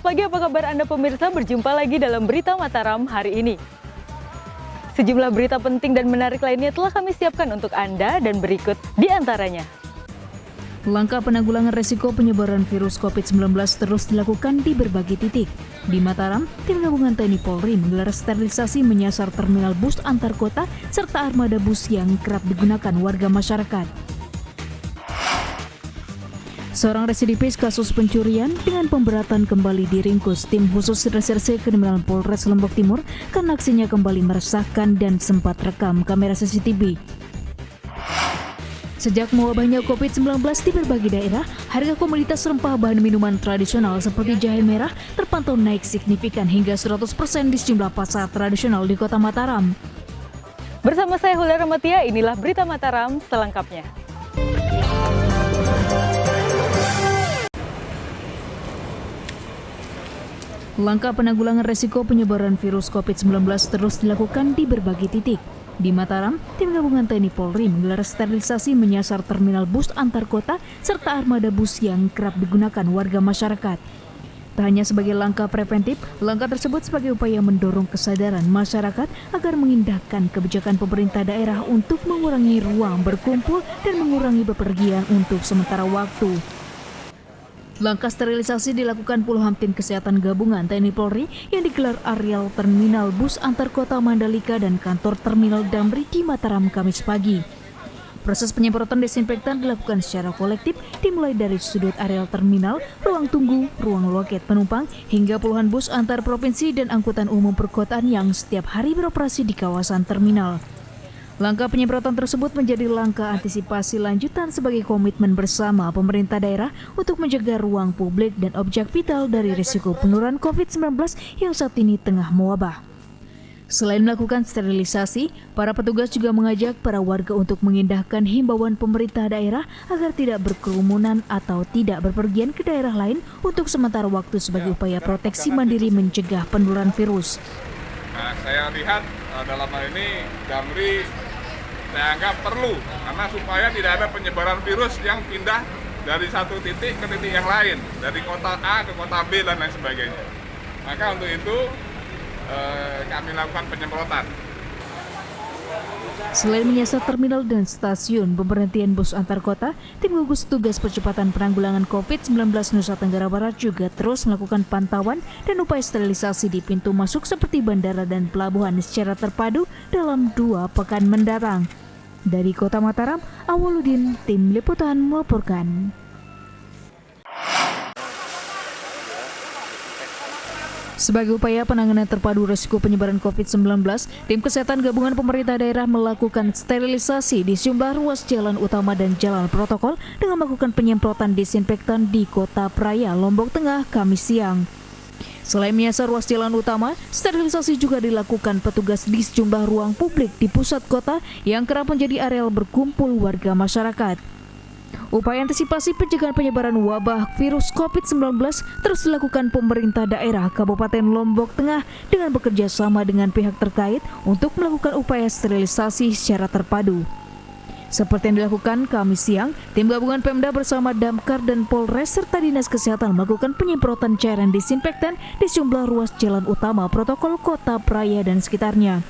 Selamat pagi, apa kabar Anda pemirsa? Berjumpa lagi dalam Berita Mataram hari ini. Sejumlah berita penting dan menarik lainnya telah kami siapkan untuk Anda dan berikut di antaranya. Langkah penanggulangan resiko penyebaran virus COVID-19 terus dilakukan di berbagai titik. Di Mataram, tim gabungan TNI Polri menggelar sterilisasi menyasar terminal bus antar kota serta armada bus yang kerap digunakan warga masyarakat. Seorang residivis kasus pencurian dengan pemberatan kembali diringkus tim khusus reserse kriminal Polres Lombok Timur karena aksinya kembali meresahkan dan sempat rekam kamera CCTV. Sejak mewabahnya COVID-19 di berbagai daerah, harga komoditas rempah bahan minuman tradisional seperti jahe merah terpantau naik signifikan hingga 100% di sejumlah pasar tradisional di Kota Mataram. Bersama saya Hulda Ramatia, inilah Berita Mataram selengkapnya. Langkah penanggulangan resiko penyebaran virus COVID-19 terus dilakukan di berbagai titik. Di Mataram, tim gabungan TNI Polri menggelar sterilisasi menyasar terminal bus antar kota serta armada bus yang kerap digunakan warga masyarakat. Tak hanya sebagai langkah preventif, langkah tersebut sebagai upaya mendorong kesadaran masyarakat agar mengindahkan kebijakan pemerintah daerah untuk mengurangi ruang berkumpul dan mengurangi bepergian untuk sementara waktu. Langkah sterilisasi dilakukan puluhan tim kesehatan gabungan TNI Polri yang digelar areal terminal bus antar kota Mandalika dan kantor terminal Damri di Mataram Kamis pagi. Proses penyemprotan desinfektan dilakukan secara kolektif dimulai dari sudut areal terminal, ruang tunggu, ruang loket penumpang, hingga puluhan bus antar provinsi dan angkutan umum perkotaan yang setiap hari beroperasi di kawasan terminal. Langkah penyemprotan tersebut menjadi langkah antisipasi lanjutan sebagai komitmen bersama pemerintah daerah untuk menjaga ruang publik dan objek vital dari risiko penularan COVID-19 yang saat ini tengah mewabah. Selain melakukan sterilisasi, para petugas juga mengajak para warga untuk mengindahkan himbauan pemerintah daerah agar tidak berkerumunan atau tidak berpergian ke daerah lain untuk sementara waktu sebagai upaya proteksi mandiri mencegah penularan virus. Nah, saya lihat dalam hal ini Damri saya anggap perlu karena supaya tidak ada penyebaran virus yang pindah dari satu titik ke titik yang lain, dari kota A ke kota B dan lain sebagainya. Maka untuk itu kami lakukan penyemprotan. Selain menyasar terminal dan stasiun pemberhentian bus antar kota, tim gugus tugas percepatan penanggulangan COVID-19 Nusa Tenggara Barat juga terus melakukan pantauan dan upaya sterilisasi di pintu masuk seperti bandara dan pelabuhan secara terpadu dalam 2 pekan mendatang. Dari Kota Mataram, Awaludin, tim liputan melaporkan. Sebagai upaya penanganan terpadu risiko penyebaran COVID-19, tim kesehatan gabungan pemerintah daerah melakukan sterilisasi di sejumlah ruas jalan utama dan jalan protokol dengan melakukan penyemprotan desinfektan di Kota Praia, Lombok Tengah, Kamis siang. Selain menyasar ruas jalan utama, sterilisasi juga dilakukan petugas di sejumlah ruang publik di pusat kota yang kerap menjadi areal berkumpul warga masyarakat. Upaya antisipasi pencegahan penyebaran wabah virus COVID-19 terus dilakukan pemerintah daerah Kabupaten Lombok Tengah dengan bekerja sama dengan pihak terkait untuk melakukan upaya sterilisasi secara terpadu. Seperti yang dilakukan Kamis siang, tim gabungan Pemda bersama Damkar dan Polres serta Dinas Kesehatan melakukan penyemprotan cairan desinfektan di sejumlah ruas jalan utama protokol Kota Praia dan sekitarnya.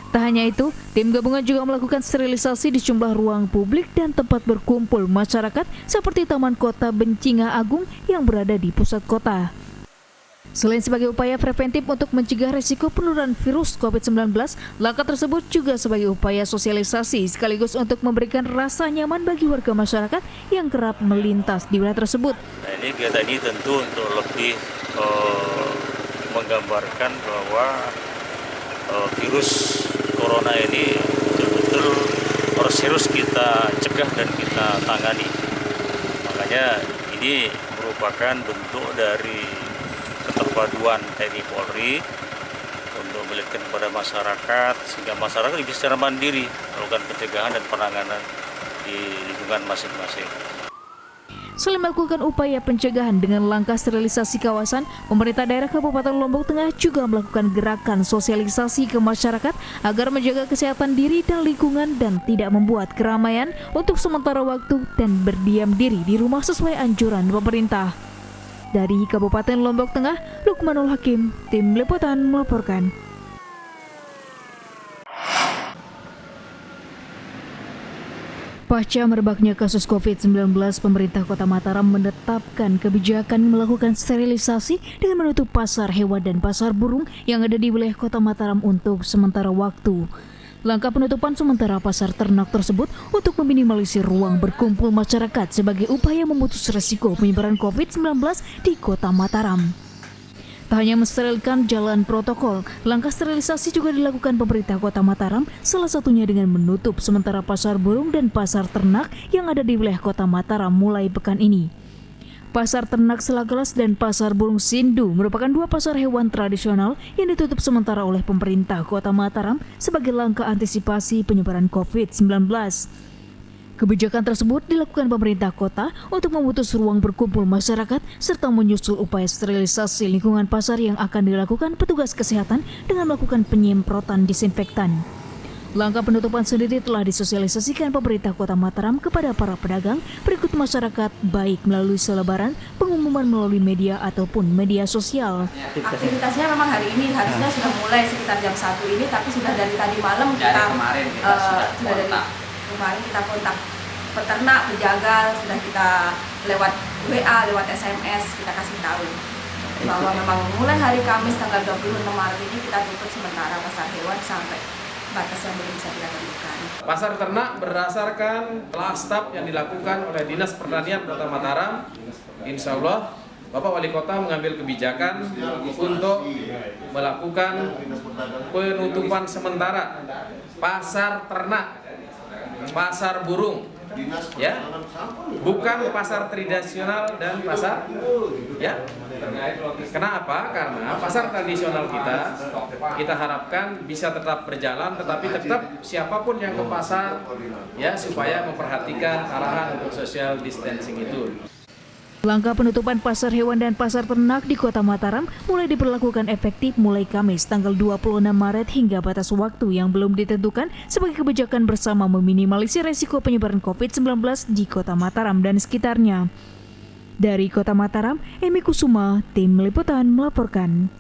Tak hanya itu, tim gabungan juga melakukan sterilisasi di sejumlah ruang publik dan tempat berkumpul masyarakat seperti Taman Kota Bencinga Agung yang berada di pusat kota. Selain sebagai upaya preventif untuk mencegah risiko penularan virus COVID-19, langkah tersebut juga sebagai upaya sosialisasi sekaligus untuk memberikan rasa nyaman bagi warga masyarakat yang kerap melintas di wilayah tersebut. Nah, ini kegiatan ini tentu untuk lebih menggambarkan bahwa virus corona ini betul-betul harus kita cegah dan kita tangani. Makanya ini merupakan bentuk dari keterpaduan TNI Polri untuk melihatkan kepada masyarakat sehingga masyarakat bisa secara mandiri melakukan pencegahan dan penanganan di lingkungan masing-masing. Selain melakukan upaya pencegahan dengan langkah sterilisasi kawasan, pemerintah daerah Kabupaten Lombok Tengah juga melakukan gerakan sosialisasi ke masyarakat agar menjaga kesehatan diri dan lingkungan dan tidak membuat keramaian untuk sementara waktu dan berdiam diri di rumah sesuai anjuran pemerintah. Dari Kabupaten Lombok Tengah, Lukmanul Hakim, Tim Liputan melaporkan. Pasca merebaknya kasus COVID-19, pemerintah Kota Mataram menetapkan kebijakan melakukan sterilisasi dengan menutup pasar hewan dan pasar burung yang ada di wilayah Kota Mataram untuk sementara waktu. Langkah penutupan sementara pasar ternak tersebut untuk meminimalisir ruang berkumpul masyarakat sebagai upaya memutus resiko penyebaran COVID-19 di Kota Mataram. Tak hanya mensterilkan jalan protokol, langkah sterilisasi juga dilakukan pemerintah Kota Mataram, salah satunya dengan menutup sementara pasar burung dan pasar ternak yang ada di wilayah Kota Mataram mulai pekan ini. Pasar ternak Selagalas dan pasar burung Sindu merupakan dua pasar hewan tradisional yang ditutup sementara oleh pemerintah Kota Mataram sebagai langkah antisipasi penyebaran COVID-19. Kebijakan tersebut dilakukan pemerintah kota untuk memutus ruang berkumpul masyarakat serta menyusul upaya sterilisasi lingkungan pasar yang akan dilakukan petugas kesehatan dengan melakukan penyemprotan disinfektan. Langkah penutupan sendiri telah disosialisasikan pemerintah Kota Mataram kepada para pedagang, berikut masyarakat baik melalui selebaran, pengumuman melalui media ataupun media sosial. Aktivitasnya memang hari ini harusnya sudah mulai sekitar jam 1 ini, tapi sudah dari tadi malam kita kemarin kita kontak peternak, penjagal, sudah kita lewat WA, lewat SMS kita kasih tahu bahwa memang mulai hari Kamis tanggal 26 Maret ini kita tutup sementara pasar hewan sampai batas yang belum bisa kita tentukan. Pasar ternak berdasarkan telah staf yang dilakukan oleh Dinas Pertanian Kota Mataram, insya Allah Bapak Wali Kota mengambil kebijakan untuk melakukan penutupan sementara pasar ternak, pasar burung, ya, bukan pasar tradisional dan pasar, ya. Kenapa? Karena pasar tradisional kita harapkan bisa tetap berjalan, tetapi tetap siapapun yang ke pasar, ya, supaya memperhatikan arahan untuk social distancing itu. Langkah penutupan pasar hewan dan pasar ternak di Kota Mataram mulai diberlakukan efektif mulai Kamis tanggal 26 Maret hingga batas waktu yang belum ditentukan sebagai kebijakan bersama meminimalisir resiko penyebaran COVID-19 di Kota Mataram dan sekitarnya. Dari Kota Mataram, Emi Kusuma, Tim Liputan melaporkan.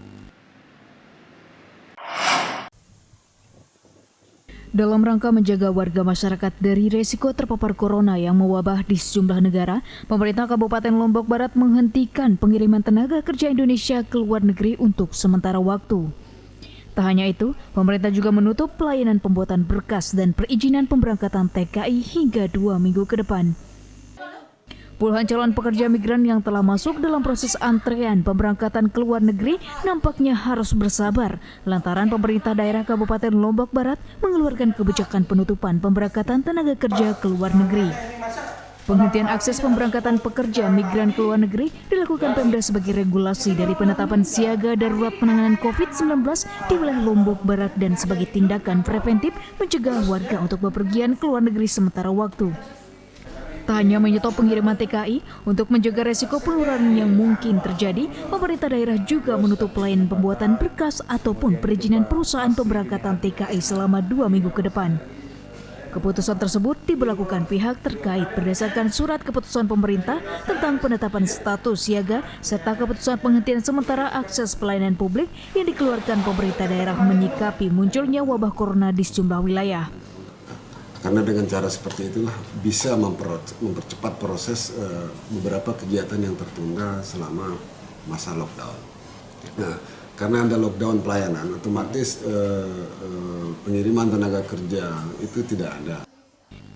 Dalam rangka menjaga warga masyarakat dari resiko terpapar corona yang mewabah di sejumlah negara, pemerintah Kabupaten Lombok Barat menghentikan pengiriman tenaga kerja Indonesia ke luar negeri untuk sementara waktu. Tak hanya itu, pemerintah juga menutup pelayanan pembuatan berkas dan perizinan pemberangkatan TKI hingga 2 minggu ke depan. Puluhan calon pekerja migran yang telah masuk dalam proses antrean pemberangkatan ke luar negeri nampaknya harus bersabar lantaran pemerintah daerah Kabupaten Lombok Barat mengeluarkan kebijakan penutupan pemberangkatan tenaga kerja ke luar negeri. Penghentian akses pemberangkatan pekerja migran ke luar negeri dilakukan Pemda sebagai regulasi dari penetapan siaga darurat penanganan COVID-19 di wilayah Lombok Barat dan sebagai tindakan preventif mencegah warga untuk bepergian ke luar negeri sementara waktu. Tak hanya menyetop pengiriman TKI, untuk mencegah resiko penularan yang mungkin terjadi, pemerintah daerah juga menutup pelayanan pembuatan berkas ataupun perizinan perusahaan pemberangkatan TKI selama 2 minggu ke depan. Keputusan tersebut diberlakukan pihak terkait berdasarkan surat keputusan pemerintah tentang penetapan status siaga serta keputusan penghentian sementara akses pelayanan publik yang dikeluarkan pemerintah daerah menyikapi munculnya wabah corona di sejumlah wilayah. Karena dengan cara seperti itulah bisa mempercepat proses beberapa kegiatan yang tertunda selama masa lockdown. Nah, karena ada lockdown pelayanan, otomatis pengiriman tenaga kerja itu tidak ada.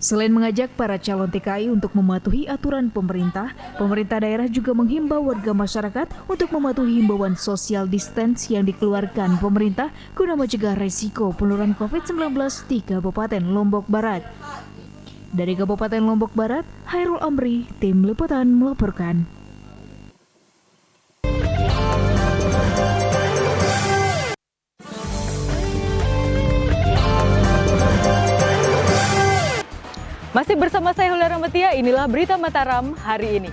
Selain mengajak para calon TKI untuk mematuhi aturan pemerintah daerah juga menghimbau warga masyarakat untuk mematuhi himbauan social distance yang dikeluarkan pemerintah guna mencegah resiko penularan COVID-19 di Kabupaten Lombok Barat. Dari Kabupaten Lombok Barat, Hairul Amri, Tim Liputan melaporkan. Masih bersama saya Hulara Metia, inilah Berita Mataram hari ini.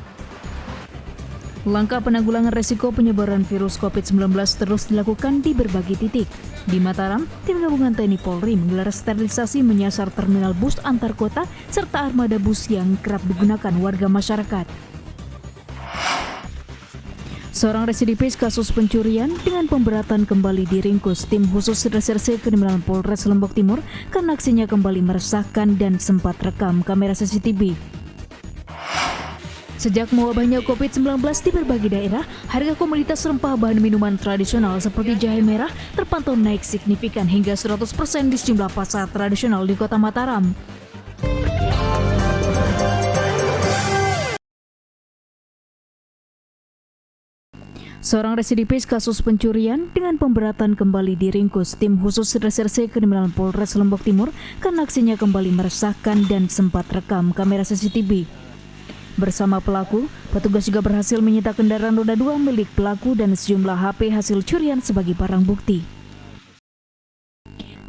Langkah penanggulangan resiko penyebaran virus COVID-19 terus dilakukan di berbagai titik. Di Mataram, tim gabungan TNI Polri menggelar sterilisasi menyasar terminal bus antar kota serta armada bus yang kerap digunakan warga masyarakat. Seorang residivis kasus pencurian dengan pemberatan kembali diringkus tim khusus Reserse Kriminal Polres Lombok Timur karena aksinya kembali meresahkan dan sempat rekam kamera CCTV. Sejak mewabahnya COVID-19 di berbagai daerah, harga komoditas rempah bahan minuman tradisional seperti jahe merah terpantau naik signifikan hingga 100% di sejumlah pasar tradisional di Kota Mataram. Seorang residivis kasus pencurian dengan pemberatan kembali diringkus tim khusus Reserse Kriminal Polres Lombok Timur karena aksinya kembali meresahkan dan sempat rekam kamera CCTV. Bersama pelaku, petugas juga berhasil menyita kendaraan roda 2 milik pelaku dan sejumlah HP hasil curian sebagai barang bukti.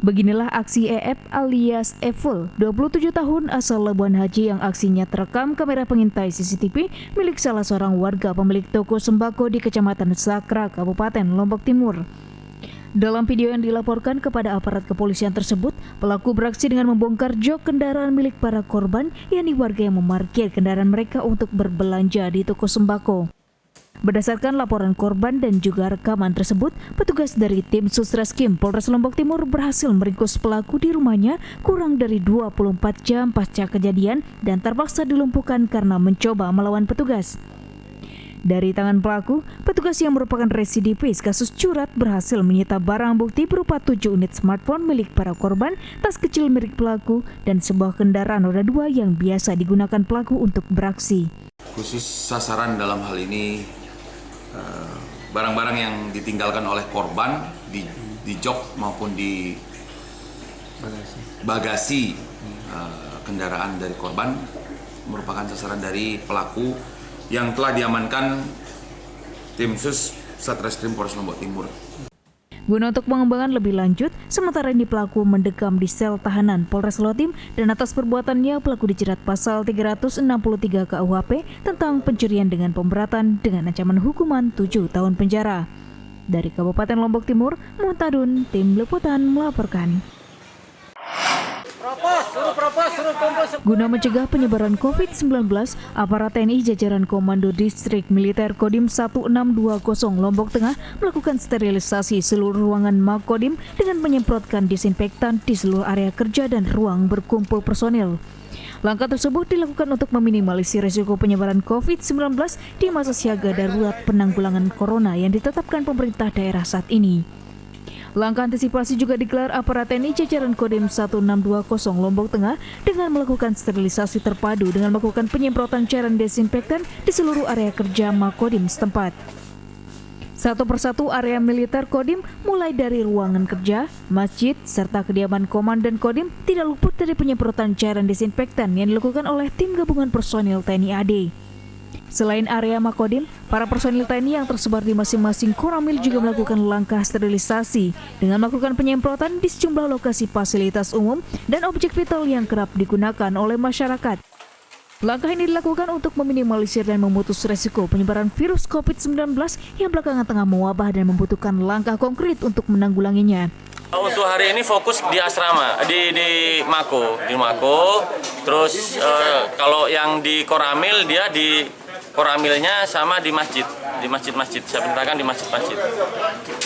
Beginilah aksi EF alias Evil, 27 tahun asal Labuan Haji yang aksinya terekam kamera pengintai CCTV milik salah seorang warga pemilik toko sembako di Kecamatan Sakra, Kabupaten Lombok Timur. Dalam video yang dilaporkan kepada aparat kepolisian tersebut, pelaku beraksi dengan membongkar jok kendaraan milik para korban, yakni warga yang memarkir kendaraan mereka untuk berbelanja di toko sembako. Berdasarkan laporan korban dan juga rekaman tersebut, petugas dari tim Susreskim Polres Lombok Timur berhasil meringkus pelaku di rumahnya kurang dari 24 jam pasca kejadian dan terpaksa dilumpuhkan karena mencoba melawan petugas. Dari tangan pelaku, petugas yang merupakan residivis kasus curat berhasil menyita barang bukti berupa 7 unit smartphone milik para korban, tas kecil milik pelaku, dan sebuah kendaraan roda 2 yang biasa digunakan pelaku untuk beraksi. Khusus sasaran dalam hal ini barang-barang yang ditinggalkan oleh korban di jok maupun di bagasi kendaraan dari korban merupakan sasaran dari pelaku yang telah diamankan tim sus Satreskrim Polres Lombok Timur. Guna untuk pengembangan lebih lanjut, sementara ini pelaku mendekam di sel tahanan Polres Lotim dan atas perbuatannya pelaku dijerat pasal 363 KUHP tentang pencurian dengan pemberatan dengan ancaman hukuman 7 tahun penjara. Dari Kabupaten Lombok Timur, Muhtadun, tim liputan melaporkan. Guna mencegah penyebaran COVID-19, aparat TNI jajaran Komando Distrik Militer Kodim 1620 Lombok Tengah melakukan sterilisasi seluruh ruangan Makodim dengan menyemprotkan disinfektan di seluruh area kerja dan ruang berkumpul personil. Langkah tersebut dilakukan untuk meminimalisir risiko penyebaran COVID-19 di masa siaga darurat penanggulangan corona yang ditetapkan pemerintah daerah saat ini. Langkah antisipasi juga digelar aparat TNI jajaran Kodim 1620 Lombok Tengah dengan melakukan sterilisasi terpadu dengan melakukan penyemprotan cairan desinfektan di seluruh area kerja Makodim setempat. Satu persatu area militer Kodim mulai dari ruangan kerja, masjid, serta kediaman komandan Kodim tidak luput dari penyemprotan cairan desinfektan yang dilakukan oleh tim gabungan personil TNI AD. Selain area Makodim, para personil TNI yang tersebar di masing-masing koramil juga melakukan langkah sterilisasi dengan melakukan penyemprotan di sejumlah lokasi fasilitas umum dan objek vital yang kerap digunakan oleh masyarakat. Langkah ini dilakukan untuk meminimalisir dan memutus resiko penyebaran virus COVID-19 yang belakangan tengah mewabah dan membutuhkan langkah konkret untuk menanggulanginya. Untuk hari ini fokus di asrama, di Mako. Terus kalau yang di koramil dia di koramilnya sama di masjid. Saya perintahkan di masjid-masjid.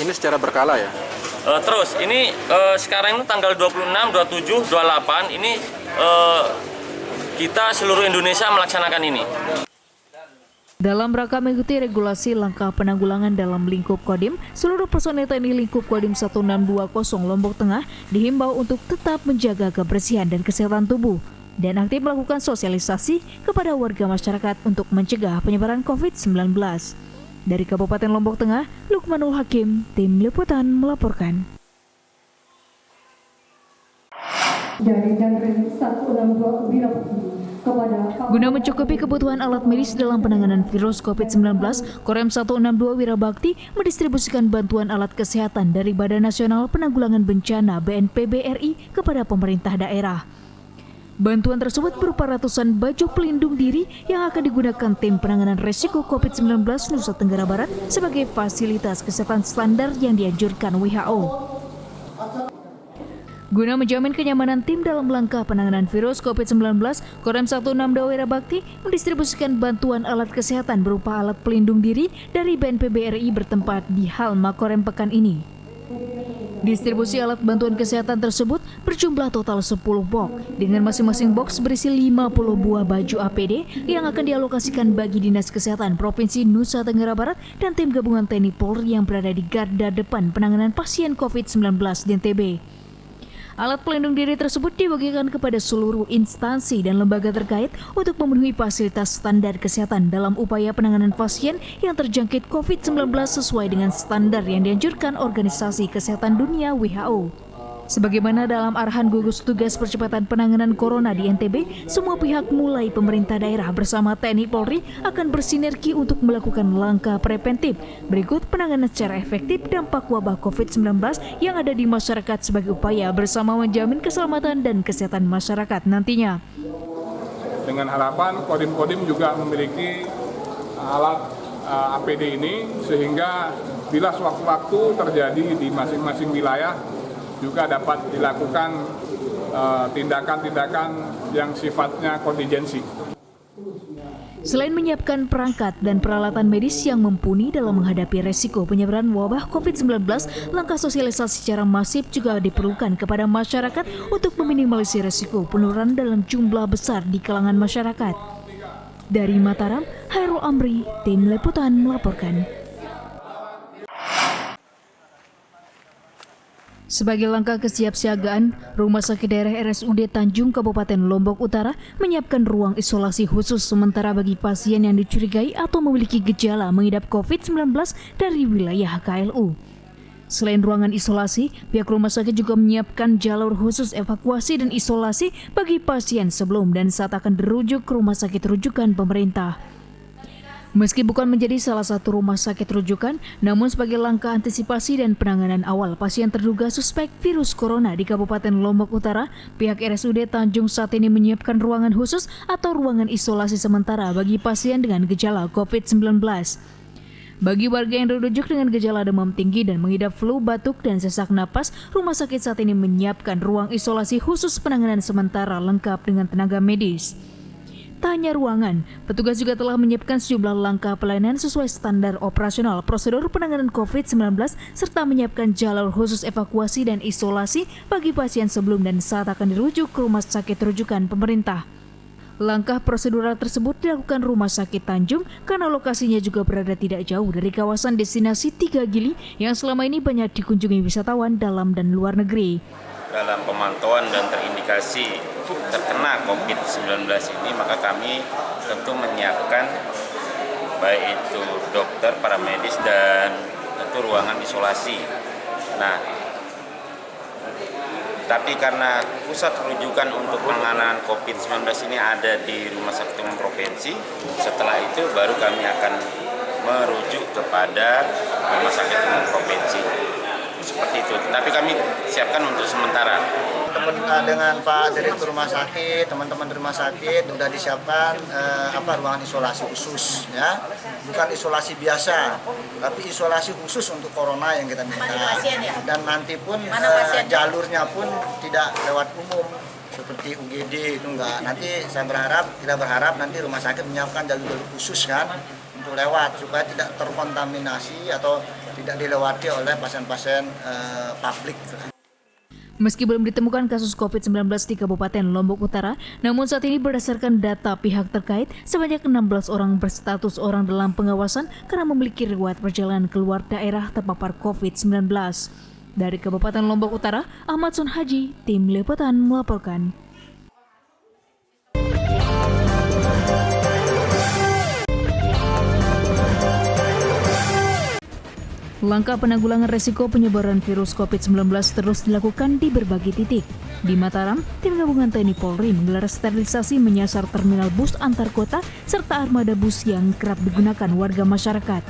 Ini secara berkala ya? Terus ini sekarang ini tanggal 26, 27, 28 ini kita seluruh Indonesia melaksanakan ini. Dalam rangka mengikuti regulasi langkah penanggulangan dalam lingkup Kodim, seluruh personel TNI lingkup Kodim 1620 Lombok Tengah dihimbau untuk tetap menjaga kebersihan dan kesehatan tubuh dan aktif melakukan sosialisasi kepada warga masyarakat untuk mencegah penyebaran COVID-19. Dari Kabupaten Lombok Tengah, Lukmanul Hakim, tim liputan melaporkan. Guna mencukupi kebutuhan alat medis dalam penanganan virus COVID-19, Korem 162 Wirabakti mendistribusikan bantuan alat kesehatan dari Badan Nasional Penanggulangan Bencana BNPB RI kepada pemerintah daerah. Bantuan tersebut berupa ratusan baju pelindung diri yang akan digunakan tim penanganan risiko COVID-19 Nusa Tenggara Barat sebagai fasilitas kesehatan standar yang dianjurkan WHO. Guna menjamin kenyamanan tim dalam langkah penanganan virus COVID-19, Korem 16 Dawira Bakti mendistribusikan bantuan alat kesehatan berupa alat pelindung diri dari BNPB RI bertempat di Hal Makorem pekan ini. Distribusi alat bantuan kesehatan tersebut berjumlah total 10 box, dengan masing-masing box berisi 50 buah baju APD yang akan dialokasikan bagi Dinas Kesehatan Provinsi Nusa Tenggara Barat dan tim gabungan TNI Polri yang berada di garda depan penanganan pasien COVID-19 di NTB. Alat pelindung diri tersebut dibagikan kepada seluruh instansi dan lembaga terkait untuk memenuhi fasilitas standar kesehatan dalam upaya penanganan pasien yang terjangkit COVID-19 sesuai dengan standar yang dianjurkan Organisasi Kesehatan Dunia WHO. Sebagaimana dalam arahan gugus tugas percepatan penanganan corona di NTB, semua pihak mulai pemerintah daerah bersama TNI Polri akan bersinergi untuk melakukan langkah preventif. Berikut penanganan secara efektif dampak wabah COVID-19 yang ada di masyarakat sebagai upaya bersama menjamin keselamatan dan kesehatan masyarakat nantinya. Dengan harapan Kodim-Kodim juga memiliki alat APD ini sehingga bila sewaktu-waktu terjadi di masing-masing wilayah juga dapat dilakukan tindakan-tindakan yang sifatnya kontingensi. Selain menyiapkan perangkat dan peralatan medis yang mumpuni dalam menghadapi resiko penyebaran wabah COVID-19, langkah sosialisasi secara masif juga diperlukan kepada masyarakat untuk meminimalisir resiko penularan dalam jumlah besar di kalangan masyarakat. Dari Mataram, Hairul Amri, Tim Liputan melaporkan. Sebagai langkah kesiapsiagaan, Rumah Sakit Daerah RSUD Tanjung Kabupaten Lombok Utara menyiapkan ruang isolasi khusus sementara bagi pasien yang dicurigai atau memiliki gejala mengidap COVID-19 dari wilayah KLU. Selain ruangan isolasi, pihak rumah sakit juga menyiapkan jalur khusus evakuasi dan isolasi bagi pasien sebelum dan saat akan dirujuk ke rumah sakit rujukan pemerintah. Meski bukan menjadi salah satu rumah sakit rujukan, namun sebagai langkah antisipasi dan penanganan awal pasien terduga suspek virus corona di Kabupaten Lombok Utara, pihak RSUD Tanjung saat ini menyiapkan ruangan khusus atau ruangan isolasi sementara bagi pasien dengan gejala COVID-19. Bagi warga yang dirujuk dengan gejala demam tinggi dan mengidap flu, batuk, dan sesak napas, rumah sakit saat ini menyiapkan ruang isolasi khusus penanganan sementara lengkap dengan tenaga medis. Tak hanya ruangan, petugas juga telah menyiapkan sejumlah langkah pelayanan sesuai standar operasional prosedur penanganan COVID-19 serta menyiapkan jalur khusus evakuasi dan isolasi bagi pasien sebelum dan saat akan dirujuk ke rumah sakit rujukan pemerintah. Langkah prosedural tersebut dilakukan Rumah Sakit Tanjung karena lokasinya juga berada tidak jauh dari kawasan destinasi Tiga Gili yang selama ini banyak dikunjungi wisatawan dalam dan luar negeri. Dalam pemantauan dan terindikasi terkena COVID-19 ini, maka kami tentu menyiapkan baik itu dokter, para medis, dan tentu ruangan isolasi. Nah, tapi karena pusat rujukan untuk penanganan COVID-19 ini ada di Rumah Sakit Umum Provinsi, setelah itu baru kami akan merujuk kepada Rumah Sakit Umum Provinsi. Seperti itu, tapi kami siapkan untuk sementara. Dengan Pak Direktur Rumah Sakit, teman-teman rumah sakit sudah disiapkan ruangan isolasi khusus, ya, bukan isolasi biasa, tapi isolasi khusus untuk corona yang kita minta. Dan nanti pun jalurnya pun tidak lewat umum seperti UGD itu enggak. Nanti kita berharap nanti rumah sakit menyiapkan jalur-jalur khusus kan untuk lewat supaya tidak terkontaminasi atau tidak dilewati oleh pasien-pasien publik. Meski belum ditemukan kasus COVID-19 di Kabupaten Lombok Utara, namun saat ini berdasarkan data pihak terkait, sebanyak 16 orang berstatus orang dalam pengawasan karena memiliki riwayat perjalanan keluar daerah terpapar COVID-19. Dari Kabupaten Lombok Utara, Ahmad Sun Haji, Tim Liputan melaporkan. Langkah penanggulangan resiko penyebaran virus COVID-19 terus dilakukan di berbagai titik. Di Mataram, tim gabungan TNI Polri menggelar sterilisasi menyasar terminal bus antar kota serta armada bus yang kerap digunakan warga masyarakat.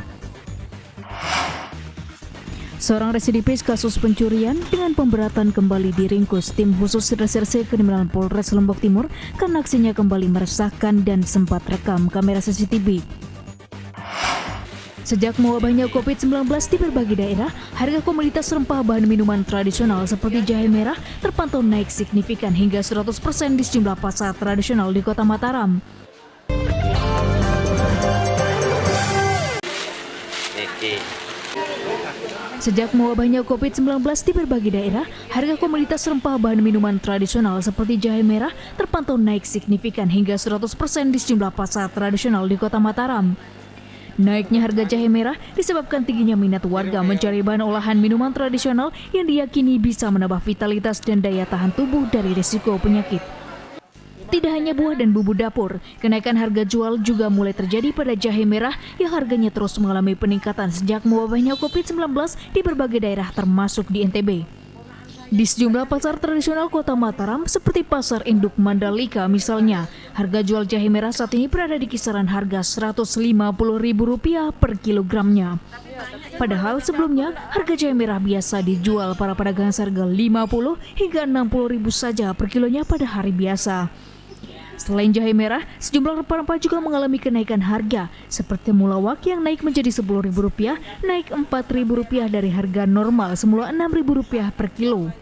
Seorang residivis kasus pencurian dengan pemberatan kembali diringkus tim khusus reserse kriminal Polres Lombok Timur karena aksinya kembali meresahkan dan sempat rekam kamera CCTV. Sejak mewabahnya COVID-19 di berbagai daerah, harga komoditas rempah bahan minuman tradisional seperti jahe merah terpantau naik signifikan hingga 100% di sejumlah pasar tradisional di Kota Mataram. Sejak mewabahnya COVID-19 di berbagai daerah, harga komoditas rempah bahan minuman tradisional seperti jahe merah terpantau naik signifikan hingga 100% di sejumlah pasar tradisional di Kota Mataram. Naiknya harga jahe merah disebabkan tingginya minat warga mencari bahan olahan minuman tradisional yang diyakini bisa menambah vitalitas dan daya tahan tubuh dari risiko penyakit. Tidak hanya buah dan bumbu dapur, kenaikan harga jual juga mulai terjadi pada jahe merah yang harganya terus mengalami peningkatan sejak mewabahnya COVID-19 di berbagai daerah termasuk di NTB. Di sejumlah pasar tradisional Kota Mataram seperti Pasar Induk Mandalika misalnya, harga jual jahe merah saat ini berada di kisaran harga Rp150.000 per kilogramnya. Padahal sebelumnya harga jahe merah biasa dijual para pedagang seharga Rp50 hingga Rp60.000 saja per kilonya pada hari biasa. Selain jahe merah, sejumlah rempah-rempah juga mengalami kenaikan harga, seperti temulawak yang naik menjadi Rp10.000, naik Rp4.000 dari harga normal semula Rp6.000 per kilo.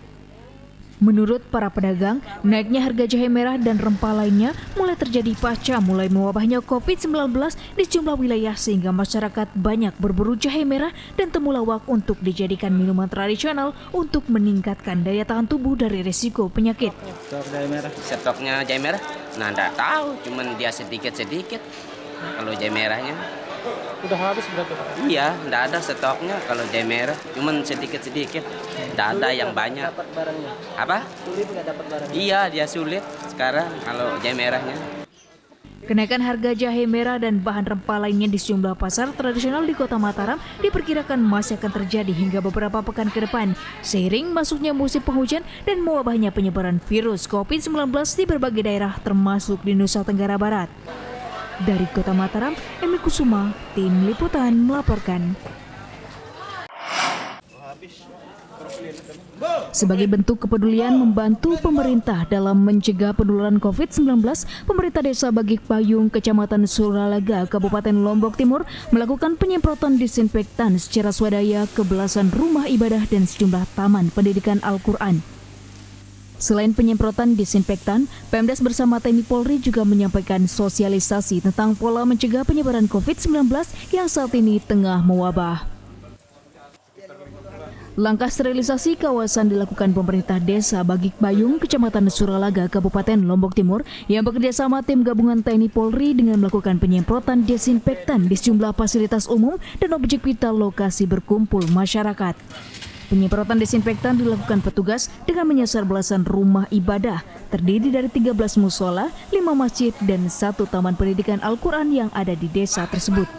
Menurut para pedagang, naiknya harga jahe merah dan rempah lainnya mulai terjadi pasca mulai mewabahnya COVID-19 di sejumlah wilayah sehingga masyarakat banyak berburu jahe merah dan temulawak untuk dijadikan minuman tradisional untuk meningkatkan daya tahan tubuh dari risiko penyakit. Stoknya jahe merah? Nah, enggak tahu, cuman dia sedikit-sedikit kalau jahe merahnya. Udah habis berarti? Iya, enggak ada stoknya kalau jahe merah, cuman sedikit-sedikit. Enggak ada yang banyak. Dapat barangnya? Apa? Sulit nggak dapat barangnya? Iya, dia sulit sekarang kalau jahe merahnya. Kenaikan harga jahe merah dan bahan rempah lainnya di sejumlah pasar tradisional di Kota Mataram diperkirakan masih akan terjadi hingga beberapa pekan ke depan, seiring masuknya musim penghujan dan mewabahnya penyebaran virus COVID-19 di berbagai daerah termasuk di Nusa Tenggara Barat. Dari Kota Mataram, Emi Kusuma, Tim Liputan melaporkan. Sebagai bentuk kepedulian membantu pemerintah dalam mencegah penularan COVID-19, pemerintah Desa Bagik Payung, Kecamatan Suralaga, Kabupaten Lombok Timur melakukan penyemprotan disinfektan secara swadaya ke belasan rumah ibadah dan sejumlah taman pendidikan Al-Quran. Selain penyemprotan disinfektan, Pemdes bersama TNI Polri juga menyampaikan sosialisasi tentang pola mencegah penyebaran COVID-19 yang saat ini tengah mewabah. Langkah sterilisasi kawasan dilakukan pemerintah Desa Bagik Payung, Kecamatan Suralaga, Kabupaten Lombok Timur yang bekerjasama tim gabungan TNI Polri dengan melakukan penyemprotan desinfektan di sejumlah fasilitas umum dan objek vital lokasi berkumpul masyarakat. Penyemprotan desinfektan dilakukan petugas dengan menyasar belasan rumah ibadah, terdiri dari 13 musola, 5 masjid, dan 1 taman pendidikan Al-Quran yang ada di desa tersebut.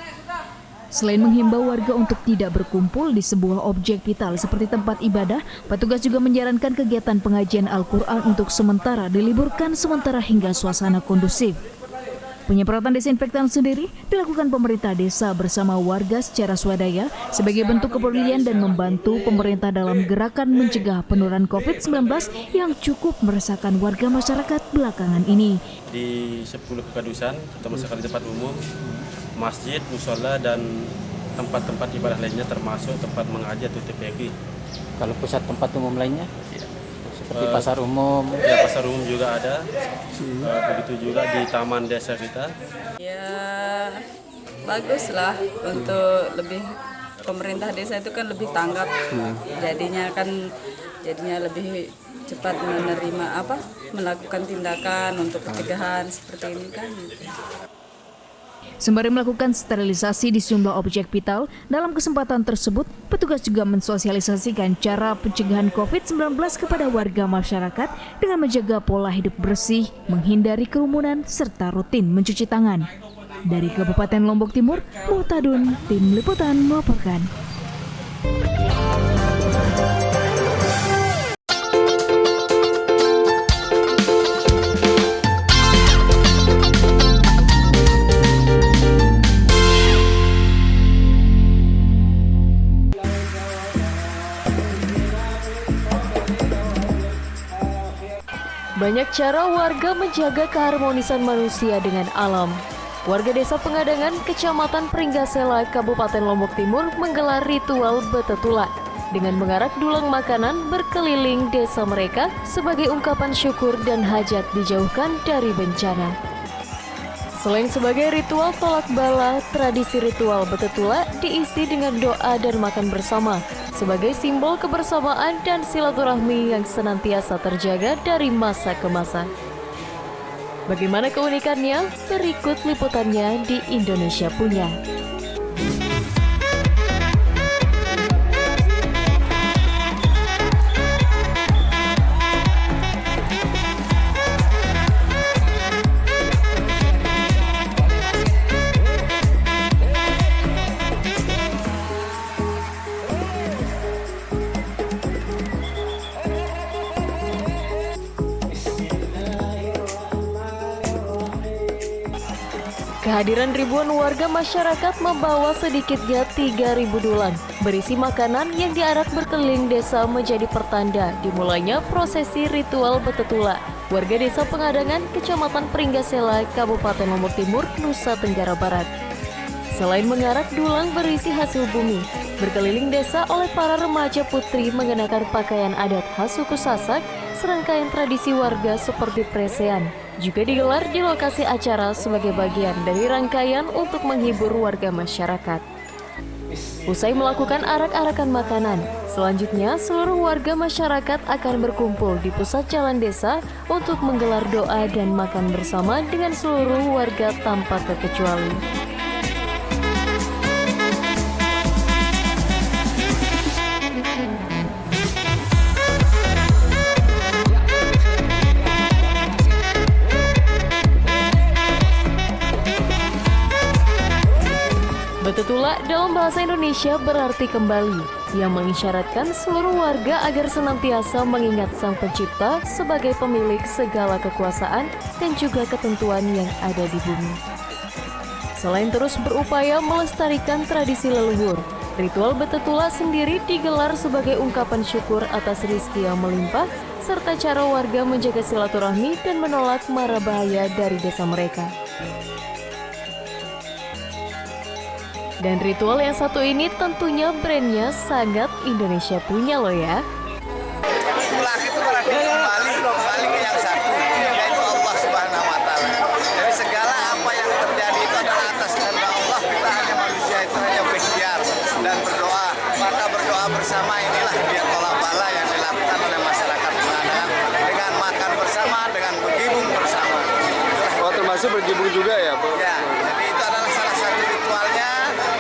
Selain menghimbau warga untuk tidak berkumpul di sebuah objek vital seperti tempat ibadah, petugas juga menyarankan kegiatan pengajian Al-Quran untuk sementara diliburkan sementara hingga suasana kondusif. Penyemprotan desinfektan sendiri dilakukan pemerintah desa bersama warga secara swadaya sebagai bentuk kepedulian dan membantu pemerintah dalam gerakan mencegah penularan COVID-19 yang cukup meresahkan warga masyarakat belakangan ini. Di 10 kadusan, terutama sekali tempat umum, masjid, musola, dan tempat-tempat ibadah lainnya termasuk tempat mengaji atau TPG. Kalau pusat tempat umum lainnya? Seperti pasar umum? Ya, pasar umum juga ada. Begitu juga di taman desa kita. Ya, bagus lah untuk lebih pemerintah desa itu kan lebih tanggap. Jadinya lebih cepat melakukan tindakan untuk pencegahan seperti ini kan. Sembari melakukan sterilisasi di sejumlah objek vital, dalam kesempatan tersebut, petugas juga mensosialisasikan cara pencegahan COVID-19 kepada warga masyarakat dengan menjaga pola hidup bersih, menghindari kerumunan, serta rutin mencuci tangan. Dari Kabupaten Lombok Timur, Muhtadun, Tim Liputan melaporkan. Banyak cara warga menjaga keharmonisan manusia dengan alam. Warga Desa Pengadangan, Kecamatan Pringgasela, Kabupaten Lombok Timur menggelar ritual betetula dengan mengarak dulang makanan berkeliling desa mereka sebagai ungkapan syukur dan hajat dijauhkan dari bencana. Selain sebagai ritual tolak bala, tradisi ritual betetula diisi dengan doa dan makan bersama sebagai simbol kebersamaan dan silaturahmi yang senantiasa terjaga dari masa ke masa. Bagaimana keunikannya? Berikut liputannya di Indonesia Punya. Kehadiran ribuan warga masyarakat membawa sedikitnya 3.000 dulang berisi makanan yang diarak berkeliling desa menjadi pertanda dimulainya prosesi ritual betetula warga Desa Pengadangan, Kecamatan Pringgasela, Kabupaten Lombok Timur, Nusa Tenggara Barat. Selain mengarak dulang berisi hasil bumi, berkeliling desa oleh para remaja putri mengenakan pakaian adat khas suku Sasak, serangkaian tradisi warga seperti presean juga digelar di lokasi acara sebagai bagian dari rangkaian untuk menghibur warga masyarakat. Usai melakukan arak-arakan makanan, selanjutnya seluruh warga masyarakat akan berkumpul di pusat jalan desa untuk menggelar doa dan makan bersama dengan seluruh warga tanpa terkecuali. Betetula dalam bahasa Indonesia berarti kembali, yang mengisyaratkan seluruh warga agar senantiasa mengingat Sang Pencipta sebagai pemilik segala kekuasaan dan juga ketentuan yang ada di bumi. Selain terus berupaya melestarikan tradisi leluhur, ritual betetula sendiri digelar sebagai ungkapan syukur atas rezeki yang melimpah, serta cara warga menjaga silaturahmi dan menolak mara bahaya dari desa mereka. Dan ritual yang satu ini tentunya brandnya sangat Indonesia Punya loh ya. Pulang itu berarti kembali ke yang satu, yaitu Allah Subhanahu wa Ta'ala. Jadi segala apa yang terjadi itu adalah atas kehendak Allah. Kita hanya manusia itu hanya berikhtiar dan berdoa. Maka berdoa bersama inilah dia tolak bala yang dilakukan oleh masyarakat Pengadangan dengan makan bersama, dengan bergibung bersama. Oh, termasuk bergibung juga ya, Bu? Ya, jadi itu adalah salah satu ritualnya.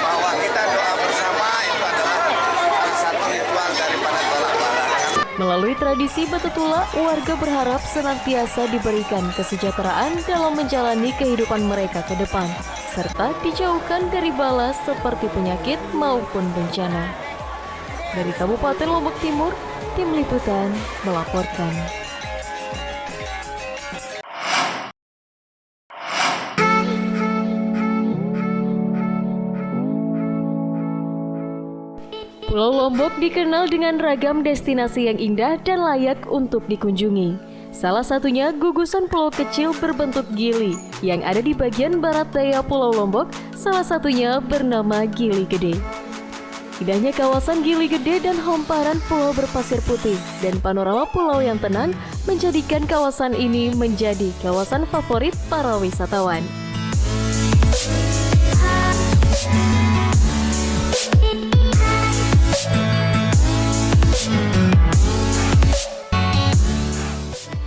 Bahwa kita doa bersama itu adalah salah satu ritual daripada tolak bala. Melalui tradisi betetula, warga berharap senantiasa diberikan kesejahteraan dalam menjalani kehidupan mereka ke depan, serta dijauhkan dari bala seperti penyakit maupun bencana. Dari Kabupaten Lombok Timur, Tim Liputan melaporkan. Pulau Lombok dikenal dengan ragam destinasi yang indah dan layak untuk dikunjungi. Salah satunya gugusan pulau kecil berbentuk gili yang ada di bagian barat daya Pulau Lombok, salah satunya bernama Gili Gede. Indahnya kawasan Gili Gede dan hamparan pulau berpasir putih dan panorama pulau yang tenang menjadikan kawasan ini menjadi kawasan favorit para wisatawan.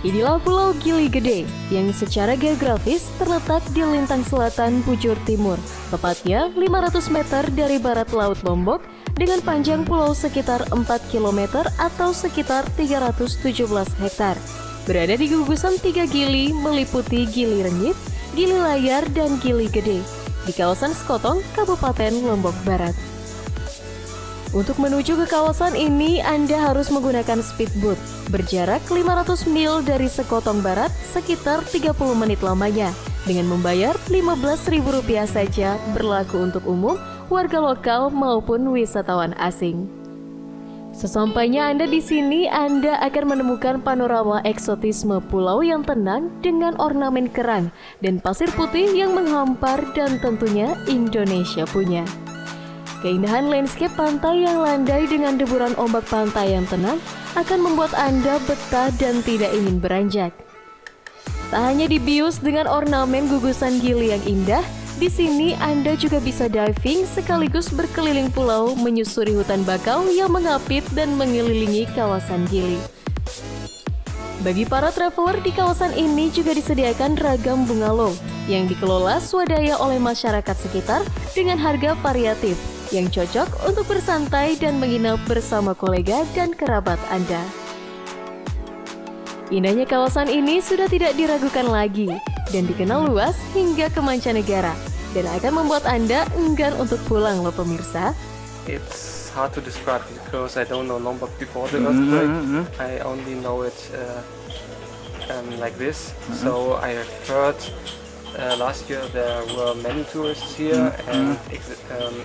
Inilah Pulau Gili Gede yang secara geografis terletak di lintang selatan bujur timur, tepatnya 500 meter dari barat Laut Lombok dengan panjang pulau sekitar 4 km atau sekitar 317 hektar. Berada di gugusan 3 gili meliputi Gili Renyit, Gili Layar, dan Gili Gede di kawasan Sekotong, Kabupaten Lombok Barat. Untuk menuju ke kawasan ini, Anda harus menggunakan speedboat berjarak 500 mil dari Sekotong Barat sekitar 30 menit lamanya dengan membayar Rp15.000 saja, berlaku untuk umum, warga lokal maupun wisatawan asing. Sesampainya Anda di sini, Anda akan menemukan panorama eksotisme pulau yang tenang dengan ornamen kerang dan pasir putih yang menghampar dan tentunya Indonesia punya. Keindahan landscape pantai yang landai dengan deburan ombak pantai yang tenang akan membuat Anda betah dan tidak ingin beranjak. Tak hanya dibius dengan ornamen gugusan gili yang indah, di sini Anda juga bisa diving sekaligus berkeliling pulau menyusuri hutan bakau yang mengapit dan mengelilingi kawasan Gili. Bagi para traveler di kawasan ini juga disediakan ragam bungalow yang dikelola swadaya oleh masyarakat sekitar dengan harga variatif yang cocok untuk bersantai dan menginap bersama kolega dan kerabat Anda. Indahnya kawasan ini sudah tidak diragukan lagi dan dikenal luas hingga ke mancanegara dan akan membuat Anda enggan untuk pulang loh pemirsa. It's hard to describe because I don't know Lombok before the earthquake. I only know it like this. So I have heard last year there were many tourists here and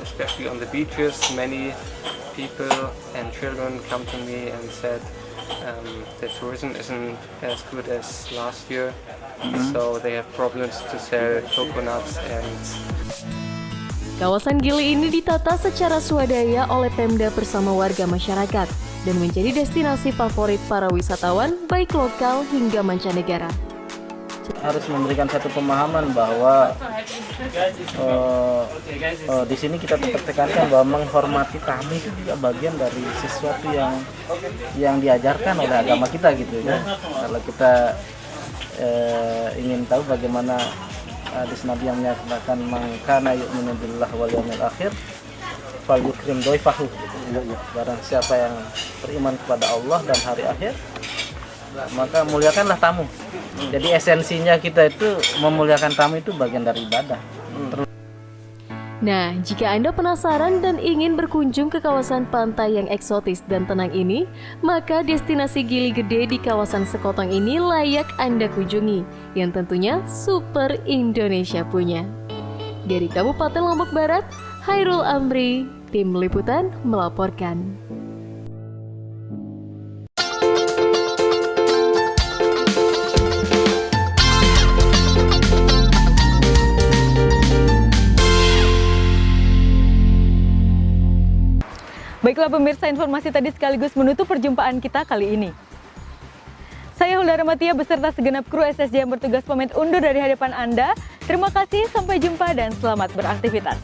especially on the beaches many people and children come to me and said the tourism isn't as good as last year, so they have problems to sell coconuts and. Kawasan Gili ini ditata secara swadaya oleh Pemda bersama warga masyarakat dan menjadi destinasi favorit para wisatawan baik lokal hingga mancanegara. Harus memberikan satu pemahaman bahwa di sini kita tetap tekankan bahwa menghormati tamu itu juga bagian dari sesuatu yang diajarkan oleh agama kita gitu ya. Kalau kita ingin tahu bagaimana hadis Nabi yang menyatakan mangkana yu'minu billah wal yaumil akhir fal yukrim dhaifahu gitu. Barang siapa yang beriman kepada Allah dan hari akhir, maka muliakanlah tamu. Jadi esensinya kita itu memuliakan tamu itu bagian dari ibadah. Nah, jika Anda penasaran dan ingin berkunjung ke kawasan pantai yang eksotis dan tenang ini, maka destinasi Gili Gede di kawasan Sekotong ini layak Anda kunjungi, yang tentunya super Indonesia punya. Dari Kabupaten Lombok Barat, Hairul Amri, Tim Liputan melaporkan. Baiklah pemirsa, informasi tadi sekaligus menutup perjumpaan kita kali ini. Saya Hulda Ramatia beserta segenap kru SSJ yang bertugas pamit undur dari hadapan Anda. Terima kasih, sampai jumpa dan selamat beraktivitas.